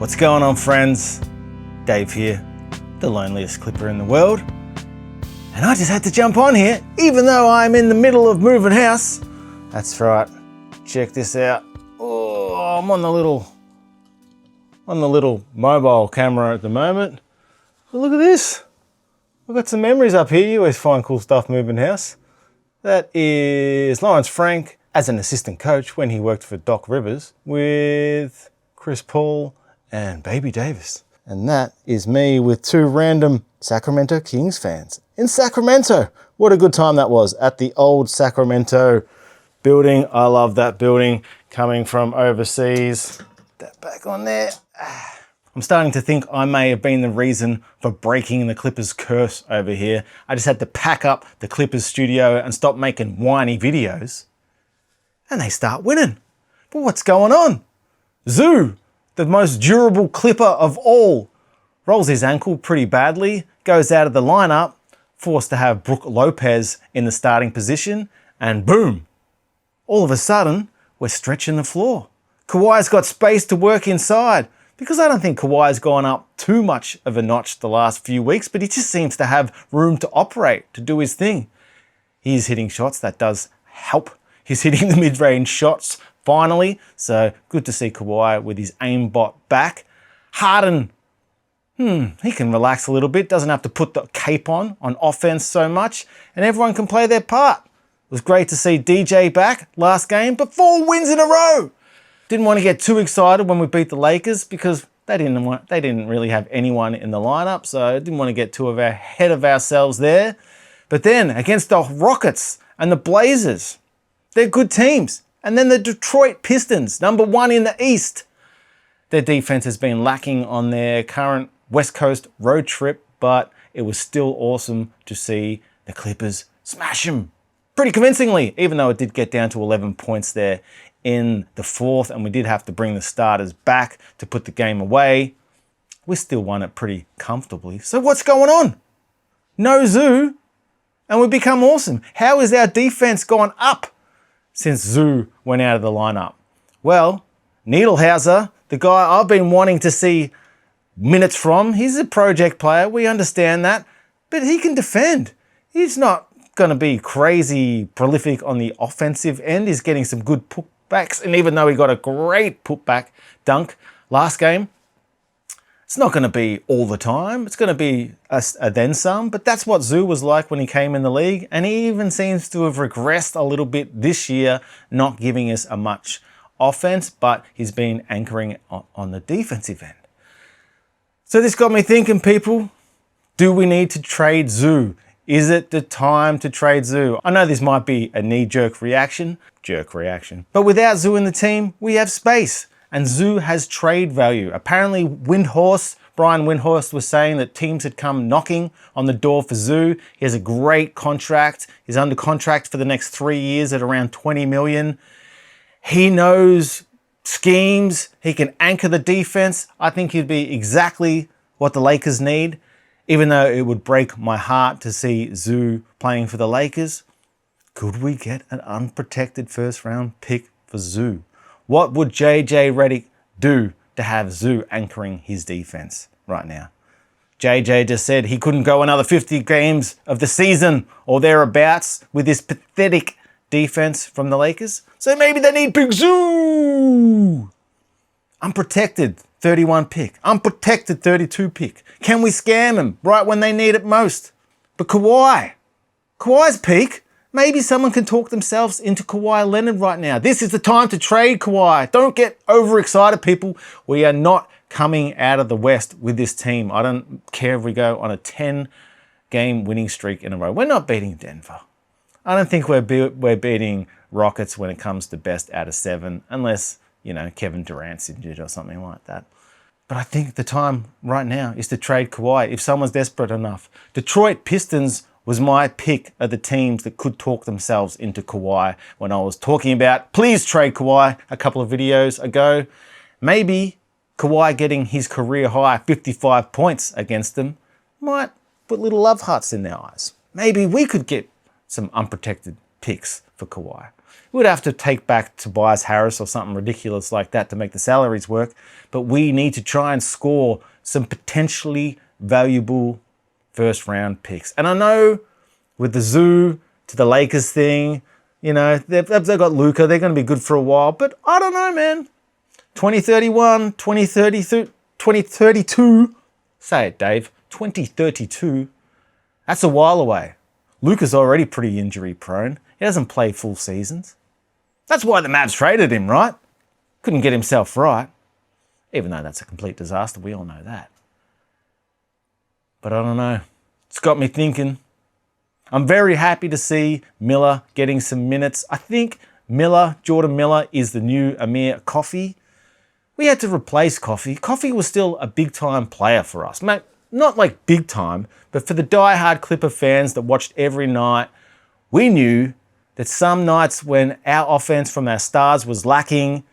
What's going on, friends? Dave here, the loneliest clipper in the world. And I just had to jump on here, even though I'm in the middle of moving house. That's right, check this out. Oh, I'm on the little mobile camera at the moment. But look at this. I've got some memories up here. You always find cool stuff moving house. That is Lawrence Frank as an assistant coach when he worked for Doc Rivers with Chris Paul and Baby Davis. And that is me with two random Sacramento Kings fans in Sacramento. What a good time that was at the old Sacramento building. I love that building coming from overseas. That back on there. I'm starting to think I may have been the reason for breaking the Clippers curse over here. I just had to pack up the Clippers studio and stop making whiny videos. And they start winning. But what's going on? Zoo, the most durable Clipper of all, rolls his ankle pretty badly, goes out of the lineup, forced to have Brook Lopez in the starting position, and boom, all of a sudden, we're stretching the floor. Kawhi's got space to work inside, because I don't think Kawhi's gone up too much of a notch the last few weeks, but he just seems to have room to operate, to do his thing. He's hitting shots, that does help. He's hitting the mid-range shots finally, so good to see Kawhi with his aimbot back. Harden, he can relax a little bit, doesn't have to put the cape on offense so much, and everyone can play their part. It was great to see DJ back last game, but 4 wins in a row. Didn't want to get too excited when we beat the Lakers because they didn't really have anyone in the lineup, so I didn't want to get too ahead of ourselves there. But then against the Rockets and the Blazers, they're good teams. And then the Detroit Pistons, number 1 in the East. Their defense has been lacking on their current West Coast road trip, but it was still awesome to see the Clippers smash them pretty convincingly, even though it did get down to 11 points there in the fourth, and we did have to bring the starters back to put the game away. We still won it pretty comfortably. So what's going on? No Zoo, and we become awesome. How is our defense gone up since Zoo went out of the lineup? Well, Niederhauser, the guy I've been wanting to see minutes from, he's a project player, we understand that, but he can defend. He's not going to be crazy prolific on the offensive end. He's getting some good putbacks, and even though he got a great putback dunk last game, it's not going to be all the time. It's going to be a then some, but that's what Zoo was like when he came in the league, and he even seems to have regressed a little bit this year, not giving us a much offense, but he's been anchoring on the defensive end. So this got me thinking, people, do we need to trade Zoo? Is it the time to trade Zoo? I know this might be a knee-jerk reaction, but without Zoo in the team, we have space. And Zoo has trade value. Apparently Brian Windhorst was saying that teams had come knocking on the door for Zoo. He has a great contract. He's under contract for the next 3 years at around $20 million. He knows schemes. He can anchor the defense. I think he'd be exactly what the Lakers need. Even though it would break my heart to see Zoo playing for the Lakers, could we get an unprotected first-round pick for Zoo? What would JJ Redick do to have Zoo anchoring his defense right now? JJ just said he couldn't go another 50 games of the season or thereabouts with this pathetic defense from the Lakers. So maybe they need Big Zoo. Unprotected 31 pick. Unprotected 32 pick. Can we scam him right when they need it most? But Kawhi's peak. Maybe someone can talk themselves into Kawhi Leonard right now. This is the time to trade Kawhi. Don't get overexcited, people. We are not coming out of the West with this team. I don't care if we go on a 10-game winning streak in a row. We're not beating Denver. I don't think we're beating Rockets when it comes to best out of 7, unless, Kevin Durant's injured or something like that. But I think the time right now is to trade Kawhi if someone's desperate enough. Detroit Pistons was my pick of the teams that could talk themselves into Kawhi when I was talking about please trade Kawhi a couple of videos ago. Maybe Kawhi getting his career high 55 points against them might put little love hearts in their eyes. Maybe we could get some unprotected picks for Kawhi. We'd have to take back Tobias Harris or something ridiculous like that to make the salaries work. But we need to try and score some potentially valuable first round picks. And I know with the Zoo to the Lakers thing, you know, they've got Luka. They're going to be good for a while. But I don't know, man. 2031, 2032, 2032. Say it, Dave. 2032. That's a while away. Luka's already pretty injury prone. He doesn't play full seasons. That's why the Mavs traded him, right? Couldn't get himself right. Even though that's a complete disaster. We all know that. But I don't know. It's got me thinking. I'm very happy to see Miller getting some minutes. I think Jordan Miller is the new Amir Coffey. We had to replace Coffey. Coffey was still a big-time player for us. Not like big time, but for the die-hard Clipper fans that watched every night, we knew that some nights when our offense from our stars was lacking,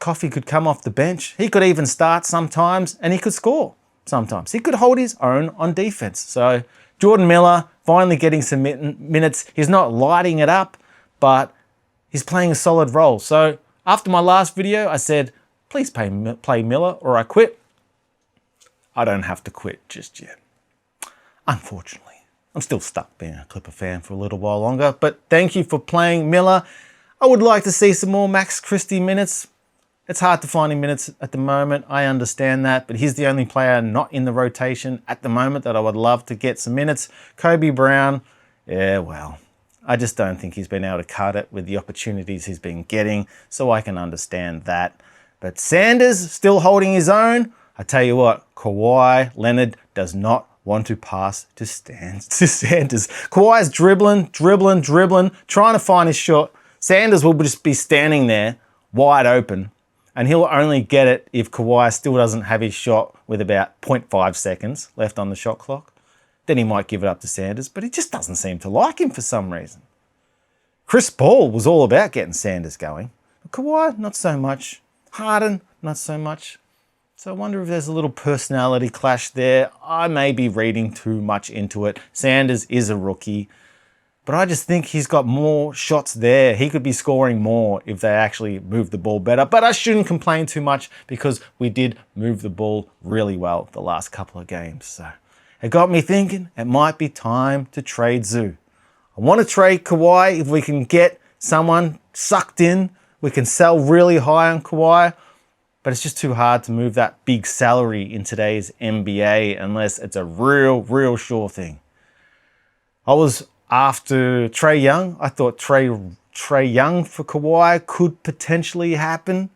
Coffey could come off the bench. He could even start sometimes, and he could score sometimes. He could hold his own on defense. So Jordan Miller finally getting some minutes. He's not lighting it up, but he's playing a solid role. So after my last video, I said, please play Miller or I quit. I don't have to quit just yet. Unfortunately, I'm still stuck being a Clipper fan for a little while longer, but thank you for playing Miller. I would like to see some more Max Christie minutes. It's hard to find him minutes at the moment. I understand that, but he's the only player not in the rotation at the moment that I would love to get some minutes. Kobe Brown, yeah, well, I just don't think he's been able to cut it with the opportunities he's been getting, so I can understand that. But Sanders still holding his own. I tell you what, Kawhi Leonard does not want to pass to Sanders. Kawhi's dribbling, trying to find his shot. Sanders will just be standing there wide open, and he'll only get it if Kawhi still doesn't have his shot with about 0.5 seconds left on the shot clock. Then he might give it up to Sanders, but he just doesn't seem to like him for some reason. Chris Paul was all about getting Sanders going. But Kawhi, not so much. Harden, not so much. So I wonder if there's a little personality clash there. I may be reading too much into it. Sanders is a rookie, but I just think he's got more shots there. He could be scoring more if they actually move the ball better. But I shouldn't complain too much because we did move the ball really well the last couple of games. So it got me thinking it might be time to trade Zoo. I want to trade Kawhi. If we can get someone sucked in, we can sell really high on Kawhi. But it's just too hard to move that big salary in today's NBA unless it's a real sure thing. I was after Trae Young. I thought Trae Young for Kawhi could potentially happen,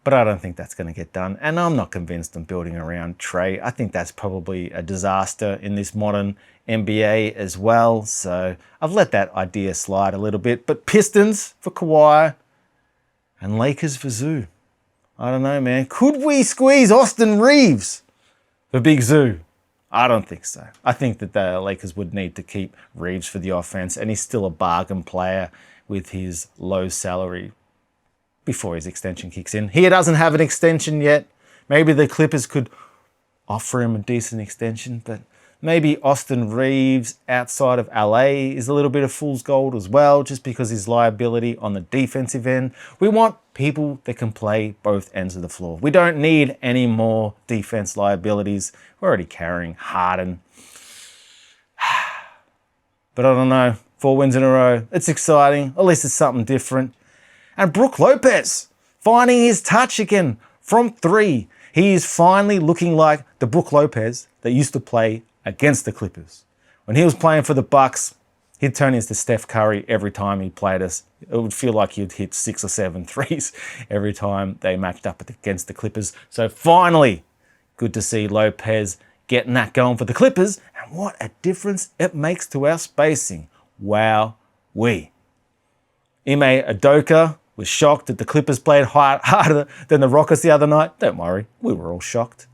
but I don't think that's going to get done. And I'm not convinced I'm building around Trae. I think that's probably a disaster in this modern NBA as well. So I've let that idea slide a little bit. But Pistons for Kawhi and Lakers for Zoo. I don't know, man. Could we squeeze Austin Reeves for Big Zoo? I don't think so. I think that the Lakers would need to keep Reeves for the offense, and he's still a bargain player with his low salary before his extension kicks in. He doesn't have an extension yet. Maybe the Clippers could offer him a decent extension, but maybe Austin Reeves outside of LA is a little bit of fool's gold as well, just because his liability on the defensive end. We want people that can play both ends of the floor. We don't need any more defense liabilities. We're already carrying Harden. But I don't know, 4 wins in a row. It's exciting. At least it's something different. And Brook Lopez finding his touch again from 3. He is finally looking like the Brook Lopez that used to play against the Clippers. When he was playing for the Bucks, he'd turn into Steph Curry every time he played us. It would feel like he'd hit 6 or 7 threes every time they matched up against the Clippers. So finally, good to see Lopez getting that going for the Clippers. And what a difference it makes to our spacing. Wow-wee. Ime Udoka was shocked that the Clippers played harder than the Rockets the other night. Don't worry, we were all shocked.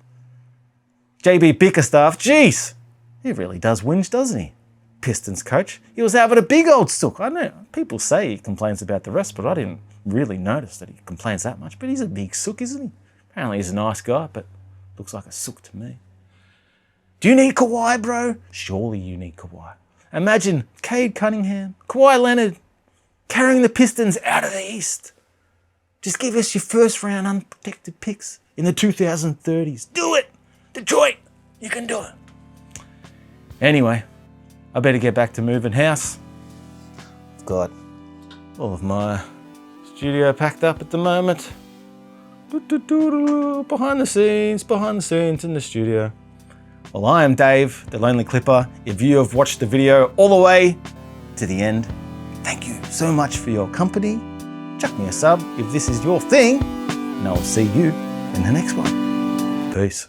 JB Bickerstaff, geez, he really does whinge, doesn't he? Pistons coach. He was having a big old sook. I know people say he complains about the rest, but I didn't really notice that he complains that much. But he's a big sook, isn't he? Apparently he's a nice guy, but looks like a sook to me. Do you need Kawhi, bro? Surely you need Kawhi. Imagine Cade Cunningham, Kawhi Leonard, carrying the Pistons out of the East. Just give us your first round unprotected picks in the 2030s. Do it! Detroit, you can do it. Anyway, I better get back to moving house. I've got all of my studio packed up at the moment. Behind the scenes in the studio. Well, I am Dave, the Lonely Clipper. If you have watched the video all the way to the end, thank you so much for your company. Chuck me a sub if this is your thing, and I will see you in the next one. Peace.